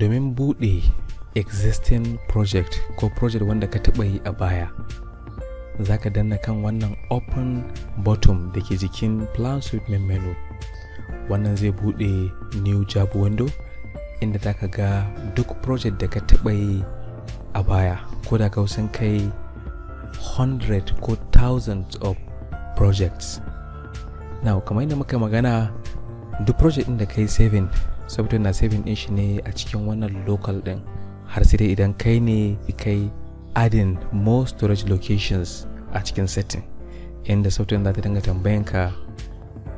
domin buɗe existing project ko project wanda ka taɓa yi a baya, za ka danna kan wannan open button da ke jikin PLANSWIFT main menu. Wannan zai buɗe new job window inda za ka ga duk project da ka taɓa yi a baya, ko da ka sun kai 100 ko thousands of projects. Now kamar yadda muka magana, duk project ɗin da ka yi saving, software na saving ɗin shi ne a cikin wannan local ɗin, har sai dai idan kai ne kai adding more storage locations a cikin setting, inda software za ta dinga tambayan ka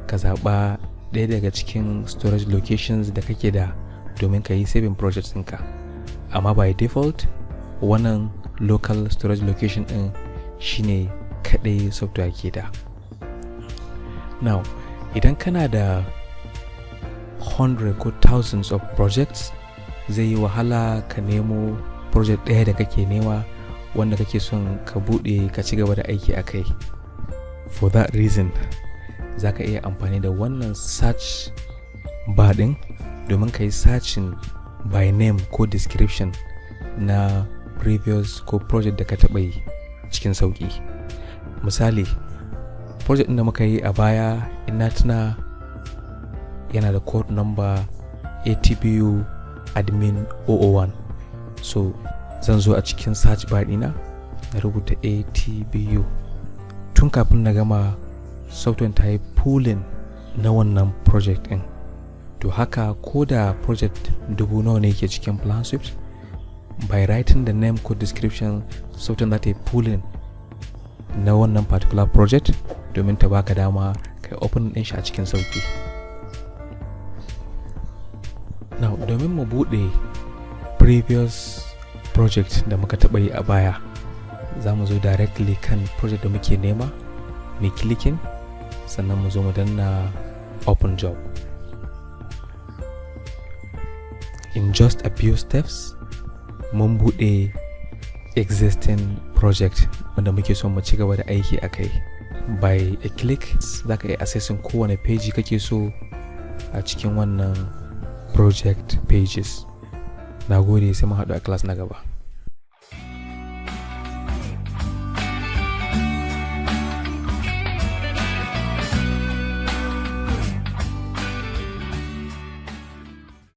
ka zaɓa ɗaya daga cikin storage locations da kake da domin ka yi saving projects ɗinka. Amma by default wannan local storage location ɗin shine kaɗai software ke da. Now idan kana da 100 ko thousands of projects, zai yi wahala ka nemo project ɗaya da kake nema wanda kake son ka buɗe ka ci gaba da aiki a kai. For that reason za ka iya amfani da wannan search bar ɗin domin ka yi searching by name ko description na previous ko project da ka taɓa yi cikin sauƙi. Misali, project ɗin da muka yi a baya, ina tuna yana da code number ATBU admin 001. So zan zo a cikin search bar ɗina na rubuta ATBU. Tun kafin na gama, software ta yi pulling na wannan project ɗin. To haka ko da project 1000 ne ke cikin PLANSWIFT, by writing the name ko description, software za ta yi pulling na wannan particular project domin ta baka dama kai open ɗin shi a cikin sauki. Now domin mu buɗe previous project da muka taɓa yi a baya, za mu zo directly kan project da muke nema, mai clicking, sannan mu zo mu danna open job. In just a few steps mun buɗe existing project wanda muke son mu ci gaba da aiki a kai. By a click za ka iya accessing kowane page kake so a cikin wannan project pages. Na gode, sai mun haɗu a class na gaba.